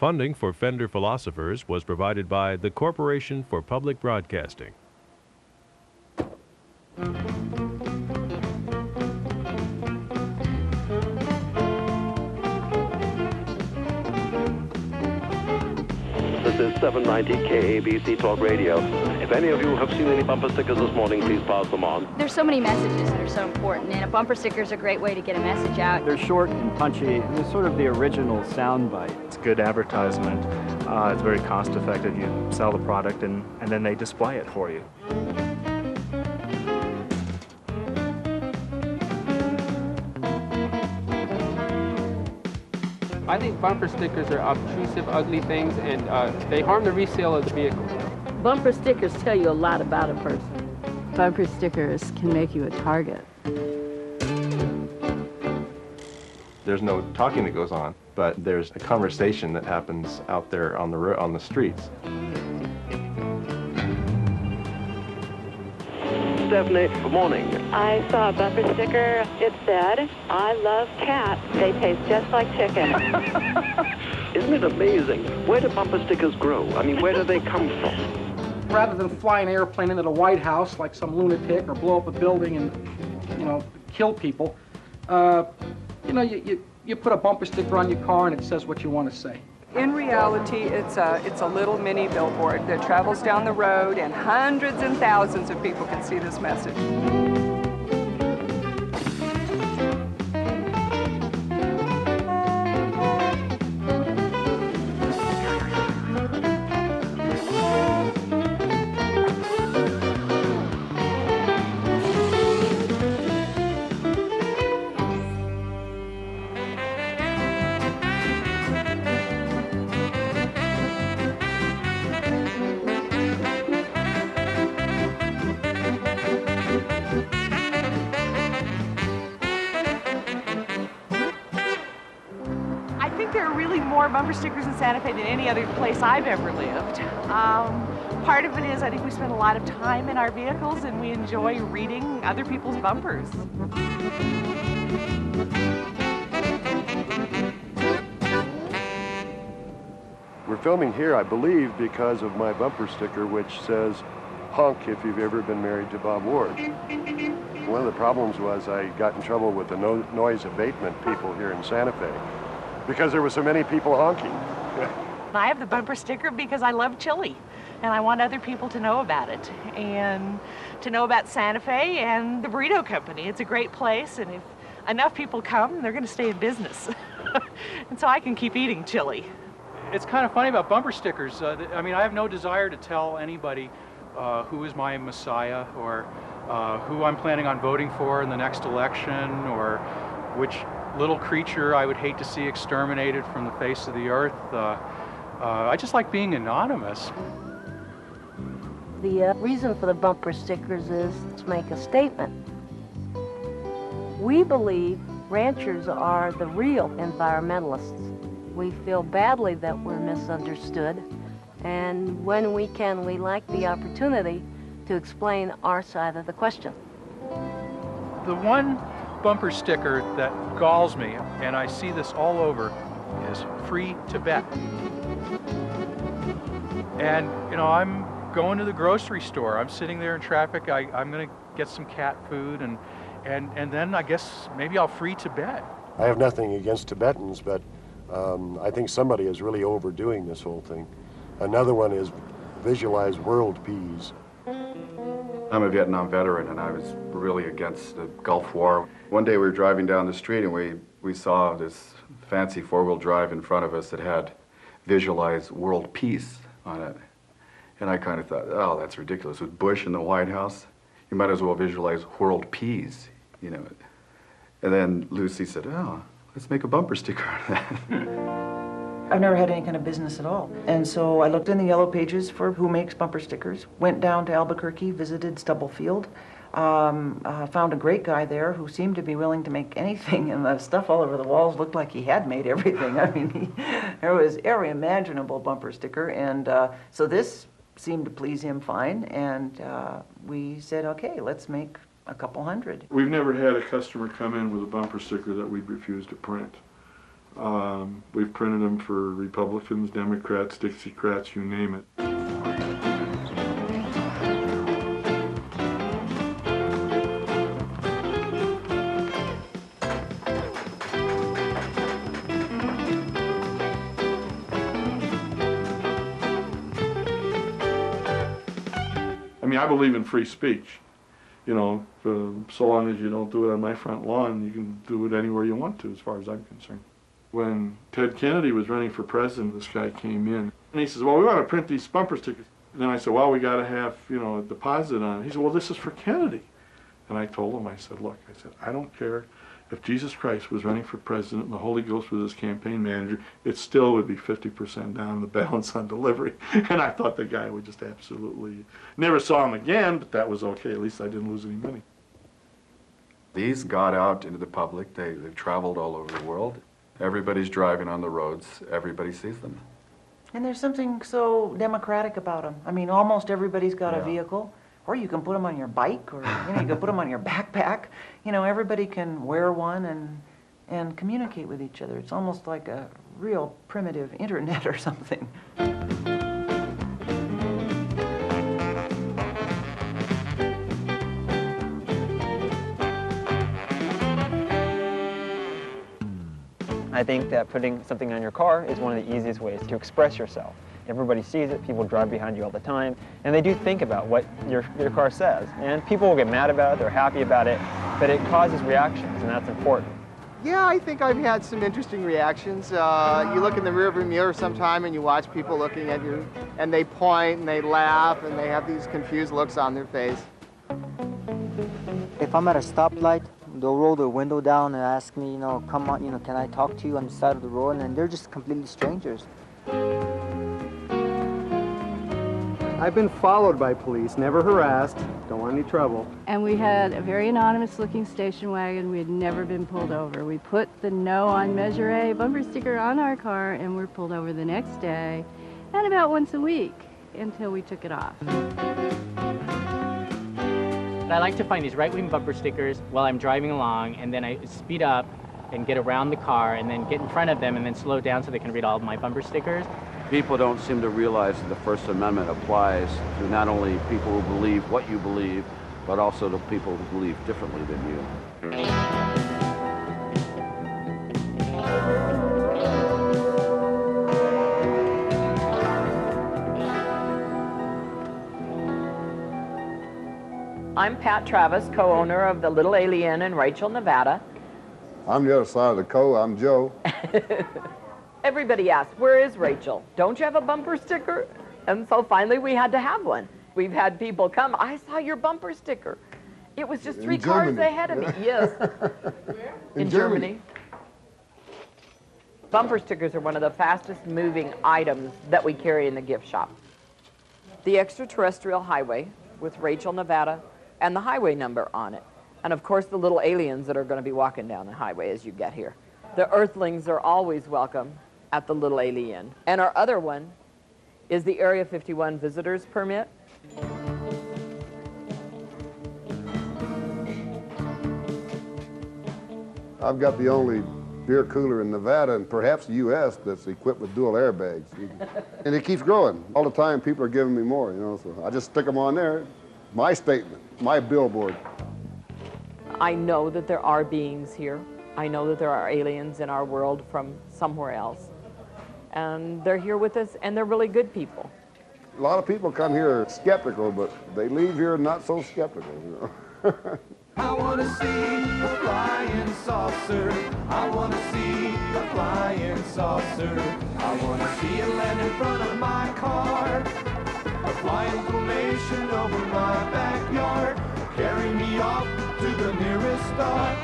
Funding for Fender Philosophers was provided by the Corporation for Public Broadcasting. This is 790 KABC Talk Radio. If any of you have seen any bumper stickers this morning, please pass them on. There's so many messages that are so important, and a bumper sticker is a great way to get a message out. They're short and punchy, and they're sort of the original soundbite. It's good advertisement. It's very cost effective. You sell the product and then they display it for you. I think bumper stickers are obtrusive, ugly things, and they harm the resale of the vehicle. Bumper stickers tell you a lot about a person. Bumper stickers can make you a target. There's no talking that goes on, but there's a conversation that happens out there on the streets. Stephanie, good morning. I saw a bumper sticker. It said, "I love cats. They taste just like chicken." Isn't it amazing? Where do bumper stickers grow? I mean, where do they come from? Rather than fly an airplane into the White House like some lunatic or blow up a building and, kill people, you put a bumper sticker on your car and it says what you want to say. In reality, it's a little mini billboard that travels down the road, and hundreds and thousands of people can see this message. There are really more bumper stickers in Santa Fe than any other place I've ever lived. Part of it is I think we spend a lot of time in our vehicles and we enjoy reading other people's bumpers. We're filming here, I believe, because of my bumper sticker, which says, "Honk if you've ever been married to Bob Ward." One of the problems was I got in trouble with the noise abatement people here in Santa Fe, because there were so many people honking. I have the bumper sticker because I love chili, and I want other people to know about it, and to know about Santa Fe and the burrito company. It's a great place, and if enough people come, they're going to stay in business. And so I can keep eating chili. It's kind of funny about bumper stickers. I mean, I have no desire to tell anybody who is my messiah, or who I'm planning on voting for in the next election, or which little creature I would hate to see exterminated from the face of the earth. I just like being anonymous. The reason for the bumper stickers is to make a statement. We believe ranchers are the real environmentalists. We feel badly that we're misunderstood, and when we can, we like the opportunity to explain our side of the question. The one bumper sticker that galls me, and I see this all over, is "Free Tibet." And I'm going to the grocery store, I'm sitting there in traffic, I'm going to get some cat food, and then I guess maybe I'll free Tibet. I have nothing against Tibetans, but I think somebody is really overdoing this whole thing. Another one is visualize world peace. I'm a Vietnam veteran, and I was really against the Gulf War. One day we were driving down the street, and we saw this fancy four-wheel drive in front of us that had visualize world peace on it. And I kind of thought, oh, that's ridiculous. With Bush in the White House, you might as well visualize world peace, And then Lucy said, oh, let's make a bumper sticker out of that. I've never had any kind of business at all. And so I looked in the yellow pages for who makes bumper stickers, went down to Albuquerque, visited Stubblefield, found a great guy there who seemed to be willing to make anything, and the stuff all over the walls looked like he had made everything. I mean, there was every imaginable bumper sticker, and so this seemed to please him fine, and we said, okay, let's make a couple hundred. We've never had a customer come in with a bumper sticker that we'd refuse to print. We've printed them for Republicans, Democrats, Dixiecrats, you name it. I mean, I believe in free speech. You know, so long as you don't do it on my front lawn, you can do it anywhere you want to, as far as I'm concerned. When Ted Kennedy was running for president, this guy came in, and he says, well, we want to print these bumper stickers. And then I said, well, we got to have, you know, a deposit on it. He said, well, this is for Kennedy. And I told him, I said, look, I don't care if Jesus Christ was running for president and the Holy Ghost was his campaign manager, it still would be 50% down the balance on delivery. And I thought the guy would just absolutely, never saw him again, but that was okay. At least I didn't lose any money. These got out into the public. They've traveled all over the world. Everybody's driving on the roads. Everybody sees them. And there's something so democratic about them. I mean, almost everybody's got a vehicle. Or you can put them on your bike, or you can put them on your backpack. You know, everybody can wear one and communicate with each other. It's almost like a real primitive internet or something. I think that putting something on your car is one of the easiest ways to express yourself. Everybody sees it, people drive behind you all the time, and they do think about what your car says. And people will get mad about it, they're happy about it, but it causes reactions, and that's important. Yeah, I think I've had some interesting reactions. You look in the rearview mirror sometime and you watch people looking at you, and they point and they laugh and they have these confused looks on their face. If I'm at a stoplight, they'll roll their window down and ask me, you know, come on, you know, can I talk to you on the side of the road? And they're just completely strangers. I've been followed by police, never harassed, don't want any trouble. And we had a very anonymous-looking station wagon. We had never been pulled over. We put the No on Measure A bumper sticker on our car, and we're pulled over the next day, and about once a week, until we took it off. I like to find these right-wing bumper stickers while I'm driving along, and then I speed up and get around the car, and then get in front of them, and then slow down so they can read all of my bumper stickers. People don't seem to realize that the First Amendment applies to not only people who believe what you believe, but also to people who believe differently than you. I'm Pat Travis, co-owner of the Little Alien in Rachel, Nevada. I'm the other side of the co. I'm Joe. Everybody asks, where is Rachel? Don't you have a bumper sticker? And so finally we had to have one. We've had people come, I saw your bumper sticker. It was just 3 cars ahead of me. Yes. Where? In Germany. Bumper stickers are one of the fastest moving items that we carry in the gift shop. The extraterrestrial highway with Rachel, Nevada, and the highway number on it. And of course the little aliens that are going to be walking down the highway as you get here. The Earthlings are always welcome at the Little Alien. And our other one is the Area 51 visitor's permit. I've got the only beer cooler in Nevada and perhaps the U.S. that's equipped with dual airbags. And it keeps growing. All the time people are giving me more, you know, so I just stick them on there. My statement, my billboard. I know that there are beings here. I know that there are aliens in our world from somewhere else. And they're here with us, and they're really good people. A lot of people come here skeptical, but they leave here not so skeptical, you know. I want to see a flying saucer. I want to see a flying saucer. I want to see it land in front of my car. A flying formation over my backyard. Carry me off to the nearest star.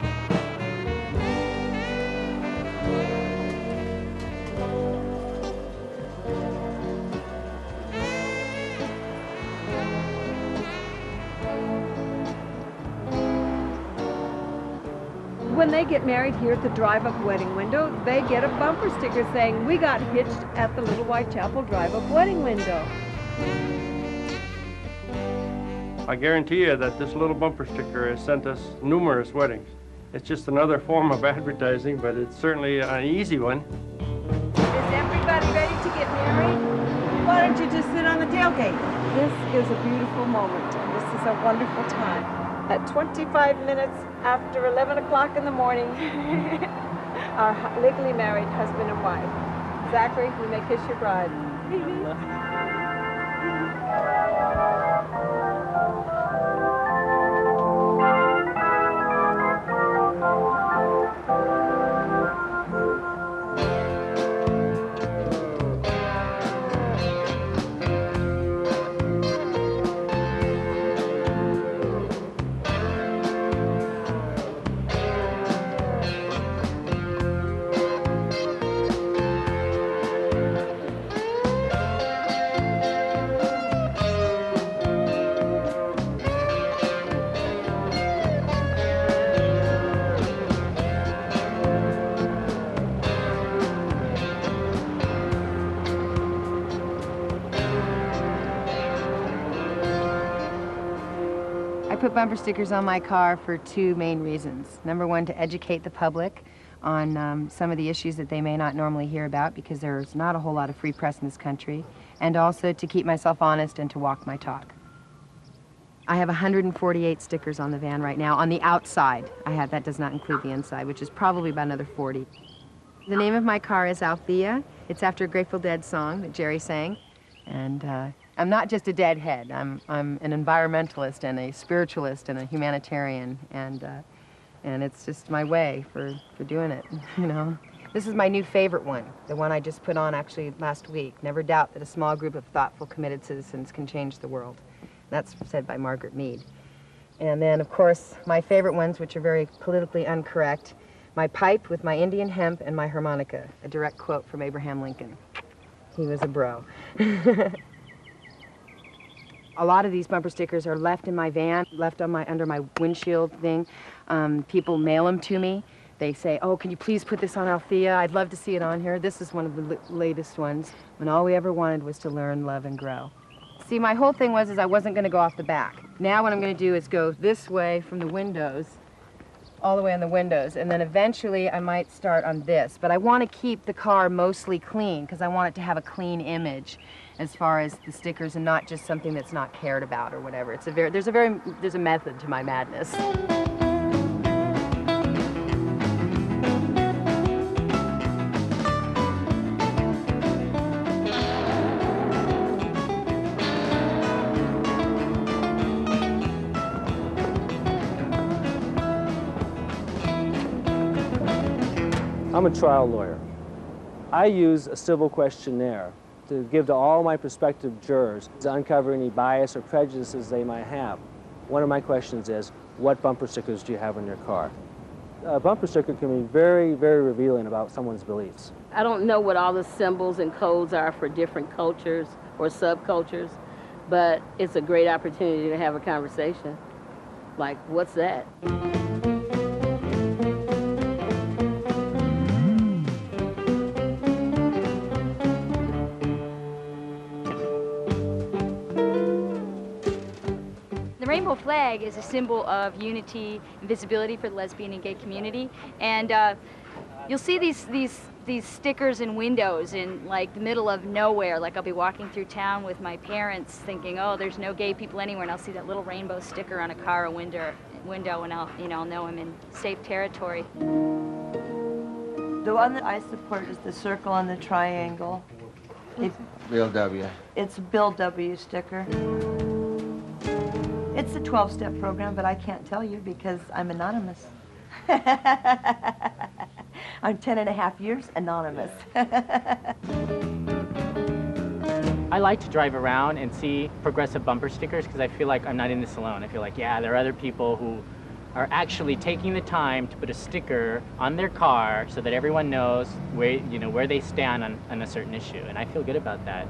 When they get married here at the drive-up wedding window, they get a bumper sticker saying, "We got hitched at the Little Whitechapel drive-up wedding window." I guarantee you that this little bumper sticker has sent us numerous weddings. It's just another form of advertising, but it's certainly an easy one. everybody ready to get married? Why don't you just sit on the tailgate? This is a beautiful moment, and this is a wonderful time. At 25 minutes after 11 o'clock in the morning, our legally married husband and wife. Zachary, you may kiss your bride. I put bumper stickers on my car for two main reasons. Number one, to educate the public on some of the issues that they may not normally hear about, because there's not a whole lot of free press in this country, and also to keep myself honest and to walk my talk. I have 148 stickers on the van right now. On the outside, that does not include the inside, which is probably about another 40. The name of my car is Althea. It's after a Grateful Dead song that Jerry sang. And I'm not just a deadhead. I'm an environmentalist and a spiritualist and a humanitarian, and it's just my way for doing it, you know. This is my new favorite one, the one I just put on actually last week. Never doubt that a small group of thoughtful, committed citizens can change the world. That's said by Margaret Mead. And then, of course, my favorite ones, which are very politically incorrect, my pipe with my Indian hemp and my harmonica, a direct quote from Abraham Lincoln. He was a bro. A lot of these bumper stickers are left in my van, left on under my windshield thing. People mail them to me. They say, oh, can you please put this on Althea? I'd love to see it on here. This is one of the latest ones, when all we ever wanted was to learn, love, and grow. See, my whole thing was I wasn't going to go off the back. Now what I'm going to do is go this way from the windows, all the way on the windows, and then eventually I might start on this. But I want to keep the car mostly clean, because I want it to have a clean image as far as the stickers, and not just something that's not cared about or whatever. There's a method to my madness. I'm a trial lawyer. I use a civil questionnaire to give to all my prospective jurors to uncover any bias or prejudices they might have. One of my questions is, what bumper stickers do you have on your car? A bumper sticker can be very, very revealing about someone's beliefs. I don't know what all the symbols and codes are for different cultures or subcultures, but it's a great opportunity to have a conversation. Like, what's that? The rainbow flag is a symbol of unity and visibility for the lesbian and gay community, and you'll see these stickers in windows in like the middle of nowhere. Like I'll be walking through town with my parents thinking, oh, there's no gay people anywhere, and I'll see that little rainbow sticker on a car or window, and I'll know I'm in safe territory. The one that I support is the circle and the triangle. Bill W. It's a Bill W. sticker. It's a 12-step program, but I can't tell you because I'm anonymous. I'm 10.5 years anonymous. I like to drive around and see progressive bumper stickers because I feel like I'm not in this alone. I feel like, yeah, there are other people who are actually taking the time to put a sticker on their car so that everyone knows where they stand on a certain issue, and I feel good about that.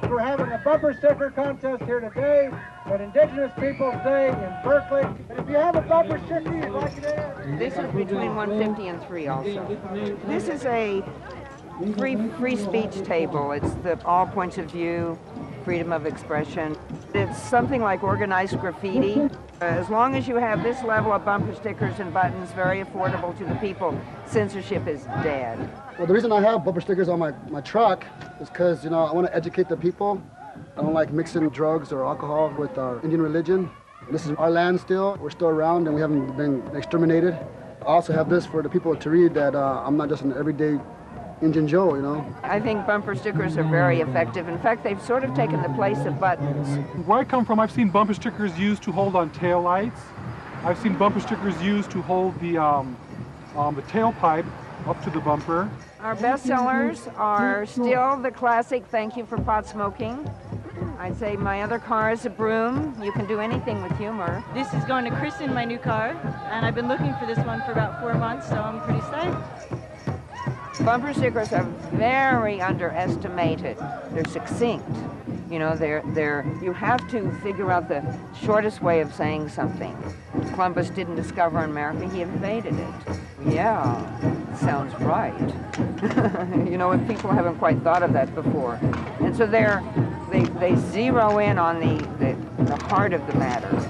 We're having a bumper sticker contest here today at Indigenous Peoples Day in Berkeley. And if you have a bumper sticker you'd like it in, This is between 150 and 3 also. This is a free speech table. It's the all points of view, freedom of expression. It's something like organized graffiti. As long as you have this level of bumper stickers and buttons, very affordable to the people, censorship is dead. Well, the reason I have bumper stickers on my truck is because, you know, I want to educate the people. I don't like mixing drugs or alcohol with our Indian religion. This is our land still. We're still around and we haven't been exterminated. I also have this for the people to read that I'm not just an everyday Indian Joe, you know. I think bumper stickers are very effective. In fact, they've sort of taken the place of buttons. Where I come from, I've seen bumper stickers used to hold on tail lights. I've seen bumper stickers used to hold the tailpipe up to the bumper. Our best sellers are still the classic "Thank you for pot smoking." I'd say my other car is a broom. You can do anything with humor. This is going to christen my new car, and I've been looking for this one for about 4 months, so I'm pretty psyched. Bumper stickers are very underestimated. They're succinct. You know, you have to figure out the shortest way of saying something. Columbus didn't discover America, he invaded it. Yeah, sounds right. You know, and people haven't quite thought of that before. And so they zero in on the heart of the matter.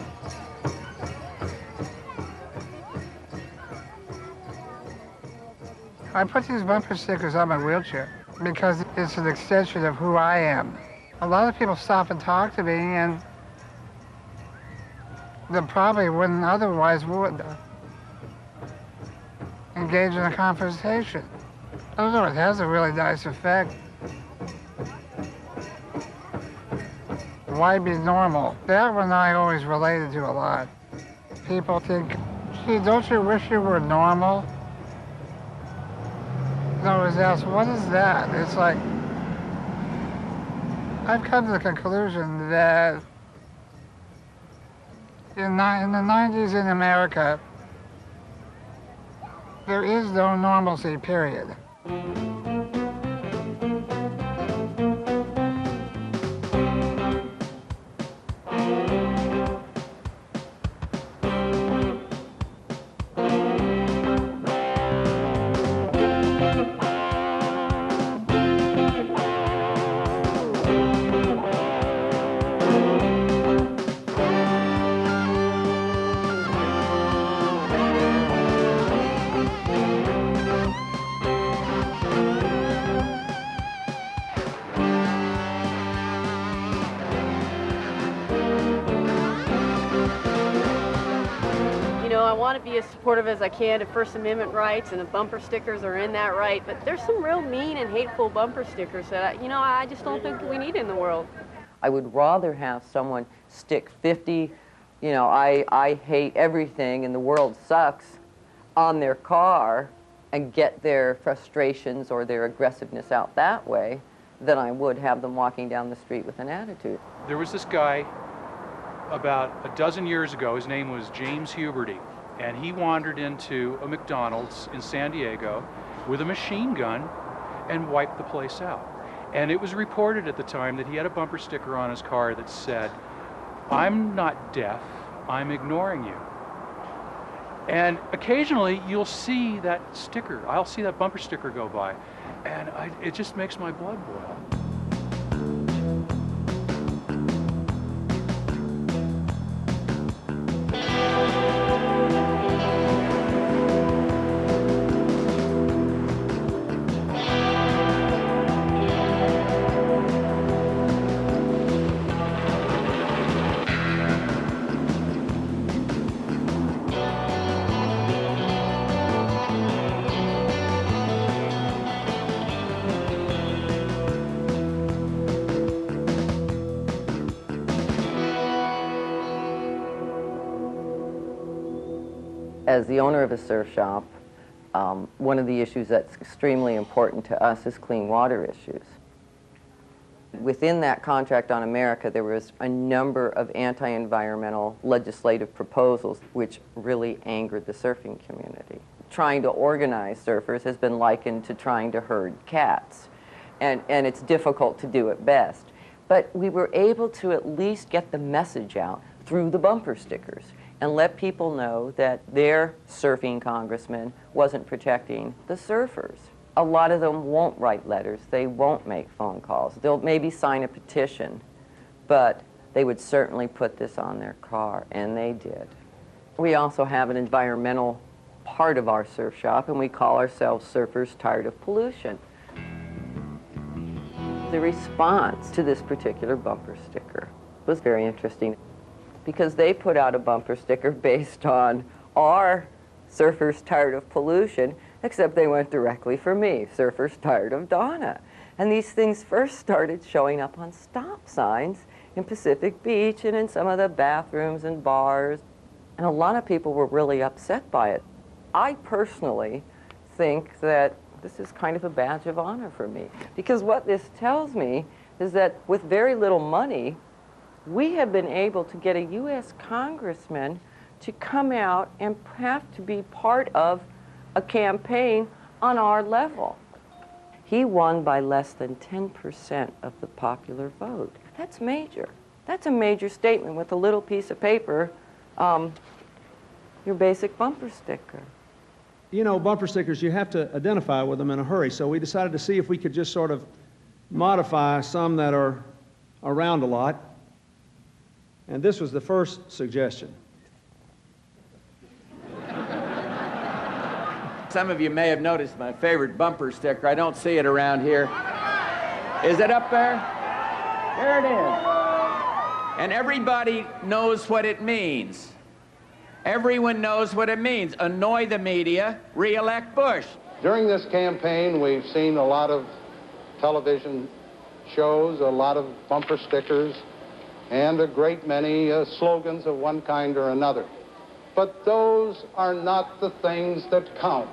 I put these bumper stickers on my wheelchair because it's an extension of who I am. A lot of people stop and talk to me, and they probably wouldn't otherwise would engage in a conversation. I don't know, it has a really nice effect. Why be normal? That one I always related to a lot. People think, gee, don't you wish you were normal? I always ask, what is that? It's like, I've come to the conclusion that in the 90s in America, there is no normalcy, period. I want to be as supportive as I can of First Amendment rights, and the bumper stickers are in that right, but there's some real mean and hateful bumper stickers that, I just don't think we need in the world. I would rather have someone stick 50, I hate everything and the world sucks on their car and get their frustrations or their aggressiveness out that way than I would have them walking down the street with an attitude. There was this guy about a dozen years ago. His name was James Huberty, and he wandered into a McDonald's in San Diego with a machine gun and wiped the place out. And it was reported at the time that he had a bumper sticker on his car that said, "I'm not deaf, I'm ignoring you." And occasionally you'll see that sticker. I'll see that bumper sticker go by, and it just makes my blood boil. As the owner of a surf shop, one of the issues that's extremely important to us is clean water issues. Within that contract on America, there was a number of anti-environmental legislative proposals which really angered the surfing community. Trying to organize surfers has been likened to trying to herd cats, and it's difficult to do at best. But we were able to at least get the message out through the bumper stickers and let people know that their surfing congressman wasn't protecting the surfers. A lot of them won't write letters. They won't make phone calls. They'll maybe sign a petition, but they would certainly put this on their car, and they did. We also have an environmental part of our surf shop, and we call ourselves Surfers Tired of Pollution. The response to this particular bumper sticker was very interesting because they put out a bumper sticker based on our Surfers Tired of Pollution, except they went directly for me, Surfers Tired of Donna. And these things first started showing up on stop signs in Pacific Beach and in some of the bathrooms and bars. And a lot of people were really upset by it. I personally think that this is kind of a badge of honor for me, because what this tells me is that with very little money, we have been able to get a U.S. congressman to come out and have to be part of a campaign on our level. He won by less than 10% of the popular vote. That's major. That's a major statement with a little piece of paper, your basic bumper sticker. You know, bumper stickers, you have to identify with them in a hurry, so we decided to see if we could just sort of modify some that are around a lot. And this was the first suggestion. Some of you may have noticed my favorite bumper sticker. I don't see it around here. Is it up there? There it is. And everybody knows what it means. Everyone knows what it means. Annoy the media, re-elect Bush. During this campaign, we've seen a lot of television shows, a lot of bumper stickers, and a great many slogans of one kind or another. But those are not the things that count.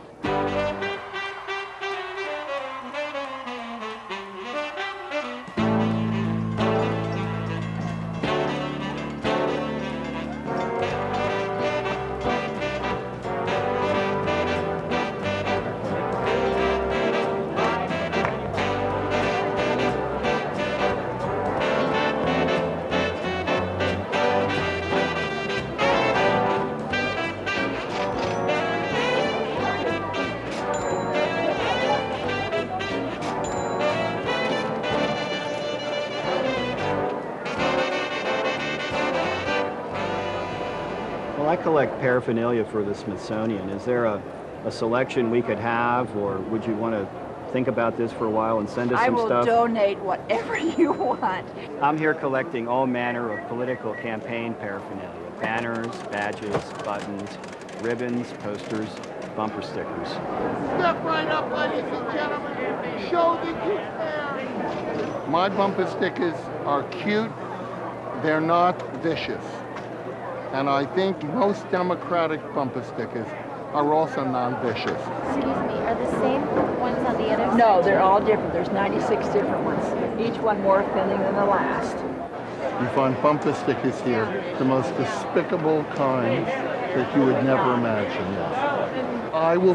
Well, I collect paraphernalia for the Smithsonian. Is there a selection we could have, or would you want to think about this for a while and send us some stuff? I will donate whatever you want. I'm here collecting all manner of political campaign paraphernalia. Banners, badges, buttons, ribbons, posters, bumper stickers. Step right up, ladies and gentlemen. Show the cute. My bumper stickers are cute. They're not vicious. And I think most Democratic bumper stickers are also non-vicious. Excuse me, are the same ones on the other side? No, they're all different. There's 96 different ones, each one more offending than the last. You find bumper stickers here, the most despicable kinds that you would never imagine. I will,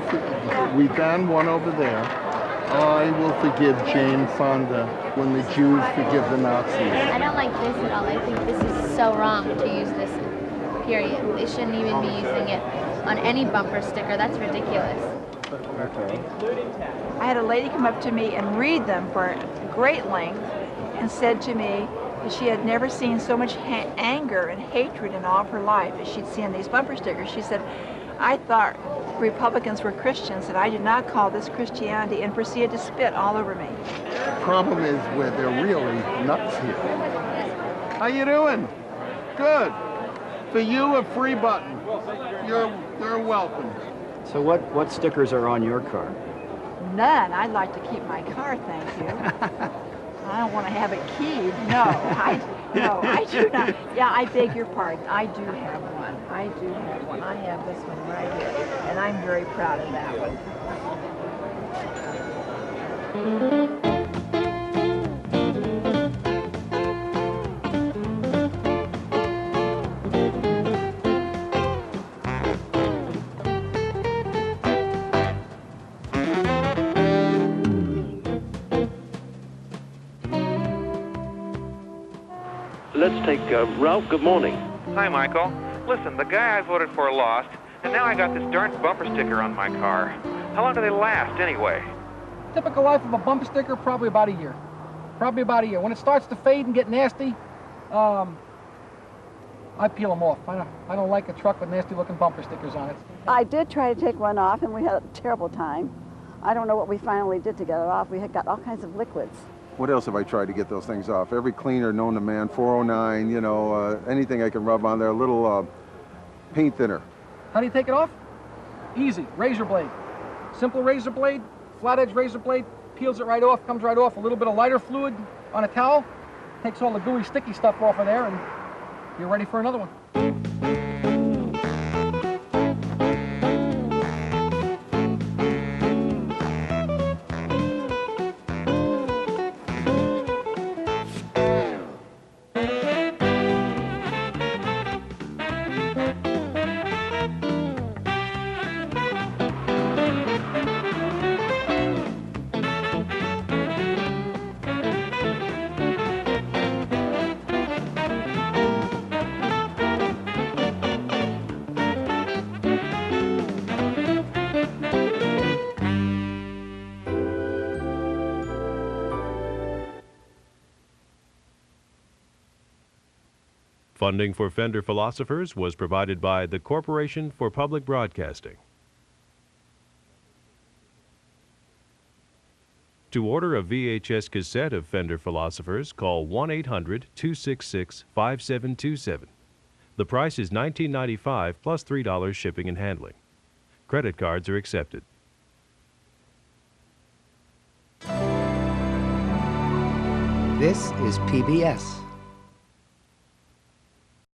we banned one over there. I will forgive Jane Fonda when the Jews forgive the Nazis. I don't like this at all. I think this is so wrong to use this, period. They shouldn't even be using it on any bumper sticker. That's ridiculous. I had a lady come up to me and read them for great length and said to me that she had never seen so much anger and hatred in all of her life as she'd seen these bumper stickers. She said, I thought Republicans were Christians, and I did not call this Christianity, and proceeded to spit all over me. The problem is where they're really nuts here. How you doing? Good. For you, a free button. You're welcome. So what stickers are on your car? None. I'd like to keep my car, thank you. I don't want to have it keyed. No, I do not. Yeah, I beg your pardon. I do have one. I do have one. I have this one right here, and I'm very proud of that one. Let's take Ralph. Good morning. Hi, Michael. Listen, the guy I voted for lost, and now I got this darn bumper sticker on my car. How long do they last, anyway? typical life of a bumper sticker, probably about a year. Probably about a year. When it starts to fade and get nasty, I peel them off. I don't like a truck with nasty looking bumper stickers on it. I did try to take one off and we had a terrible time. I don't know what we finally did to get it off. We had got all kinds of liquids. What else have I tried to get those things off? Every cleaner known to man, 409, you know, anything I can rub on there, a little paint thinner. How do you take it off? Easy, razor blade. Simple razor blade, flat edge razor blade, peels it right off, comes right off. A little bit of lighter fluid on a towel, takes all the gooey, sticky stuff off of there, and you're ready for another one. Funding for Fender Philosophers was provided by the Corporation for Public Broadcasting. To order a VHS cassette of Fender Philosophers, call 1-800-266-5727. The price is $19.95 plus $3 shipping and handling. Credit cards are accepted. This is PBS.